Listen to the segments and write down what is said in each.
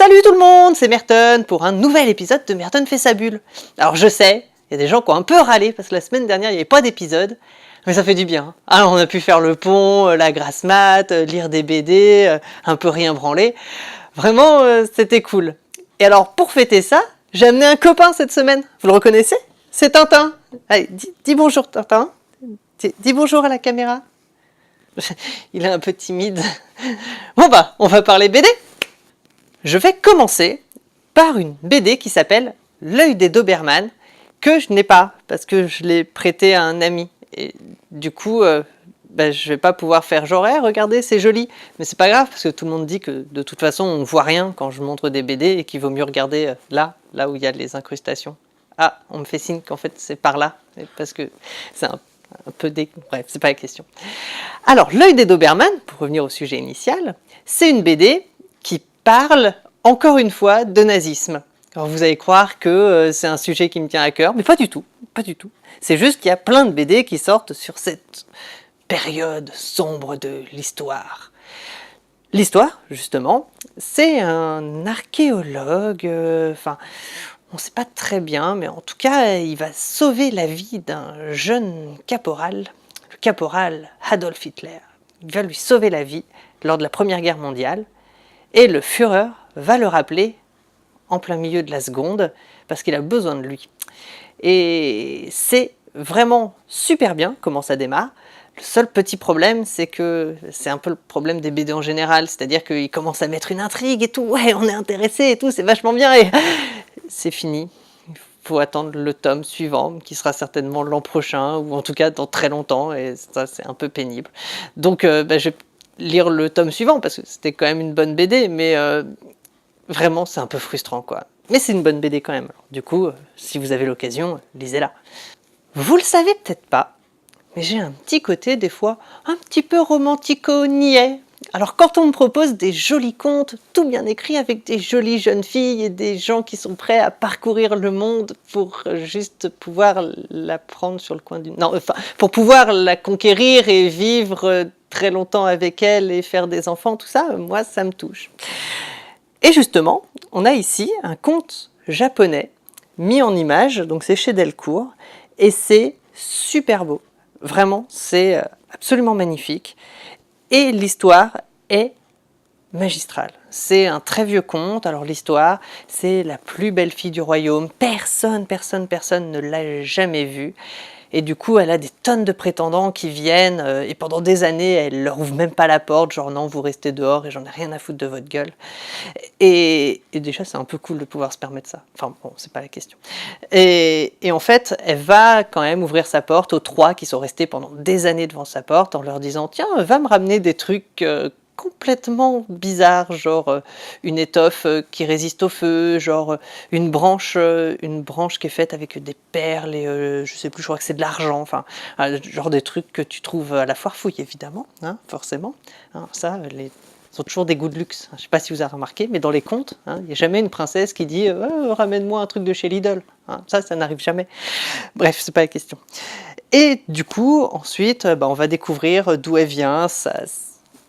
Salut tout le monde, c'est Merton pour un nouvel épisode de Merton fait sa bulle. Alors je sais, il y a des gens qui ont un peu râlé parce que la semaine dernière il n'y avait pas d'épisode, mais ça fait du bien. Alors on a pu faire le pont, la grasse mat, lire des BD, un peu rien branler. Vraiment, c'était cool. Et alors pour fêter ça, j'ai amené un copain cette semaine. Vous le reconnaissez? C'est Tintin. Allez, dis bonjour Tintin. Dis bonjour à la caméra. Il est un peu timide. Bon bah, on va parler BD. Je vais commencer par une BD qui s'appelle L'œil des Doberman, que je n'ai pas, parce que je l'ai prêté à un ami. Et du coup, je vais pas pouvoir faire genre, regardez, c'est joli. Mais c'est pas grave, parce que tout le monde dit que de toute façon, on voit rien quand je montre des BD et qu'il vaut mieux regarder là où il y a les incrustations. Ah, on me fait signe qu'en fait, c'est par là, parce que c'est un peu Bref, c'est pas la question. Alors, L'œil des Doberman, pour revenir au sujet initial, c'est une BD qui parle, encore une fois, de nazisme. Alors vous allez croire que c'est un sujet qui me tient à cœur, mais pas du tout, pas du tout. C'est juste qu'il y a plein de BD qui sortent sur cette période sombre de l'histoire. L'histoire, justement, c'est un archéologue, on ne sait pas très bien, mais en tout cas, il va sauver la vie d'un jeune caporal, le caporal Adolf Hitler. Il va lui sauver la vie lors de la Première Guerre mondiale, et le Führer va le rappeler en plein milieu de la seconde, parce qu'il a besoin de lui. Et c'est vraiment super bien comment ça démarre. Le seul petit problème, c'est que c'est un peu le problème des BD en général, c'est-à-dire qu'ils commencent à mettre une intrigue et tout, ouais, on est intéressé et tout, c'est vachement bien, et c'est fini. Il faut attendre le tome suivant, qui sera certainement l'an prochain, ou en tout cas dans très longtemps, et ça, c'est un peu pénible. Donc, je vais lire le tome suivant, parce que c'était quand même une bonne BD, mais vraiment, c'est un peu frustrant, quoi. Mais c'est une bonne BD quand même. Alors, du coup, si vous avez l'occasion, lisez-la. Vous le savez peut-être pas, mais j'ai un petit côté, des fois, un petit peu romantico-niais. Alors quand on me propose des jolis contes, tout bien écrits, avec des jolies jeunes filles et des gens qui sont prêts à parcourir le monde pour juste pouvoir la prendre sur le coin d'une... Non, enfin, pour pouvoir la conquérir et vivre très longtemps avec elle et faire des enfants, tout ça, moi, ça me touche. Et justement, on a ici un conte japonais mis en image, donc c'est chez Delcourt, et c'est super beau. Vraiment, c'est absolument magnifique. Et l'histoire est magistrale. C'est un très vieux conte. Alors l'histoire, c'est la plus belle fille du royaume. Personne ne l'a jamais vue. Et du coup, elle a des tonnes de prétendants qui viennent et pendant des années, elle leur ouvre même pas la porte, genre non, vous restez dehors et j'en ai rien à foutre de votre gueule. Et déjà, c'est un peu cool de pouvoir se permettre ça. Enfin bon, c'est pas la question. Et en fait, elle va quand même ouvrir sa porte aux trois qui sont restés pendant des années devant sa porte en leur disant « Tiens, va me ramener des trucs complètement bizarre, genre une étoffe qui résiste au feu, genre une branche qui est faite avec des perles et je sais plus, je crois que c'est de l'argent, enfin genre des trucs que tu trouves à la foire fouille évidemment, hein, forcément. Hein, ça, ils ont toujours des goûts de luxe. Je ne sais pas si vous avez remarqué, mais dans les contes, il n'y a jamais une princesse qui dit ramène-moi un truc de chez Lidl. Hein, ça n'arrive jamais. Bref, c'est pas la question. Et du coup, ensuite, on va découvrir d'où elle vient.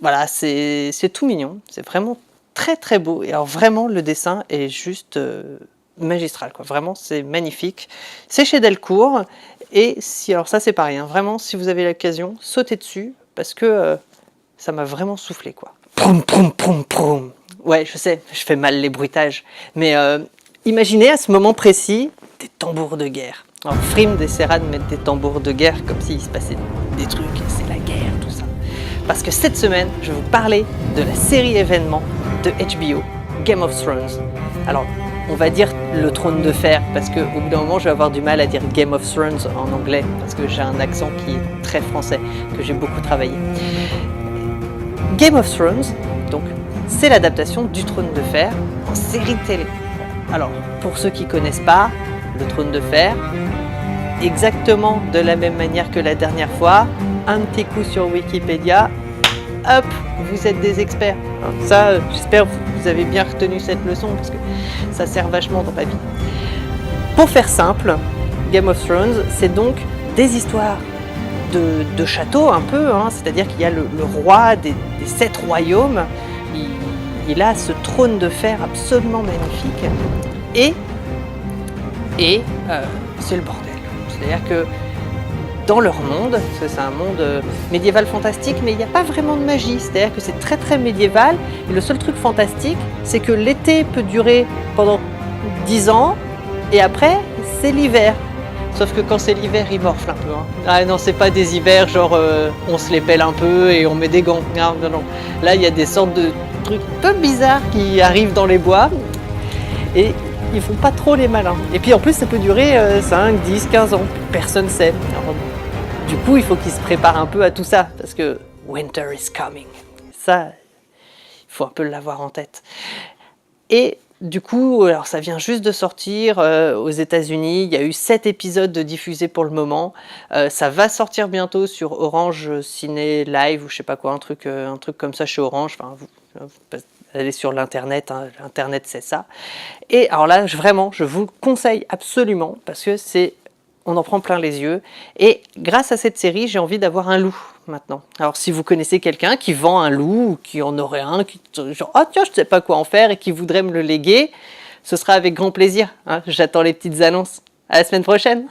Voilà, c'est tout mignon, c'est vraiment très très beau, et alors vraiment le dessin est juste magistral, quoi. Vraiment c'est magnifique, c'est chez Delcourt, et alors ça c'est pareil, hein, vraiment si vous avez l'occasion, sautez dessus, parce que ça m'a vraiment soufflé, quoi. Proum, proum, proum, proum. Ouais, je sais, je fais mal les bruitages, mais imaginez à ce moment précis des tambours de guerre. Alors Frimm essaiera de mettre des tambours de guerre comme s'il se passait des trucs, c'est la guerre, tout ça. Parce que cette semaine, je vais vous parler de la série événement de HBO, Game of Thrones. Alors, on va dire le trône de fer, parce qu'au bout d'un moment, je vais avoir du mal à dire Game of Thrones en anglais, parce que j'ai un accent qui est très français, que j'ai beaucoup travaillé. Game of Thrones, donc, c'est l'adaptation du trône de fer en série télé. Alors, pour ceux qui ne connaissent pas, le trône de fer, exactement de la même manière que la dernière fois, un petit coup sur Wikipédia, hop, vous êtes des experts. Ça, j'espère que vous avez bien retenu cette leçon, parce que ça sert vachement dans ma vie. Pour faire simple, Game of Thrones, c'est donc des histoires de château un peu, hein, c'est-à-dire qu'il y a le roi des 7 royaumes, il a ce trône de fer absolument magnifique. Et c'est le bordel. C'est-à-dire que dans leur monde, parce que c'est un monde médiéval fantastique, mais il n'y a pas vraiment de magie. C'est-à-dire que c'est très très médiéval. Et le seul truc fantastique, c'est que l'été peut durer pendant 10 ans, et après, c'est l'hiver. Sauf que quand c'est l'hiver, ils morflent un peu. Hein. Ah non, c'est pas des hivers genre on se les pèle un peu et on met des gants. Non, non, non. Là, il y a des sortes de trucs peu bizarres qui arrivent dans les bois. Et ils font pas trop les malins. Et puis en plus, ça peut durer 5, 10, 15 ans. Personne sait. Alors, du coup, il faut qu'ils se préparent un peu à tout ça. Parce que winter is coming. Ça, il faut un peu l'avoir en tête. Et du coup, alors ça vient juste de sortir aux États-Unis. Il y a eu 7 épisodes de diffusés pour le moment. Ça va sortir bientôt sur Orange Ciné Live ou je sais pas quoi, un truc comme ça chez Orange. Enfin, vous allez sur l'internet, hein, l'internet c'est ça. Et alors là, vraiment, je vous le conseille absolument parce que on en prend plein les yeux. Et grâce à cette série, j'ai envie d'avoir un loup maintenant. Alors si vous connaissez quelqu'un qui vend un loup ou qui en aurait un, genre ah tiens je ne sais pas quoi en faire et qui voudrait me le léguer, ce sera avec grand plaisir. Hein. J'attends les petites annonces. À la semaine prochaine.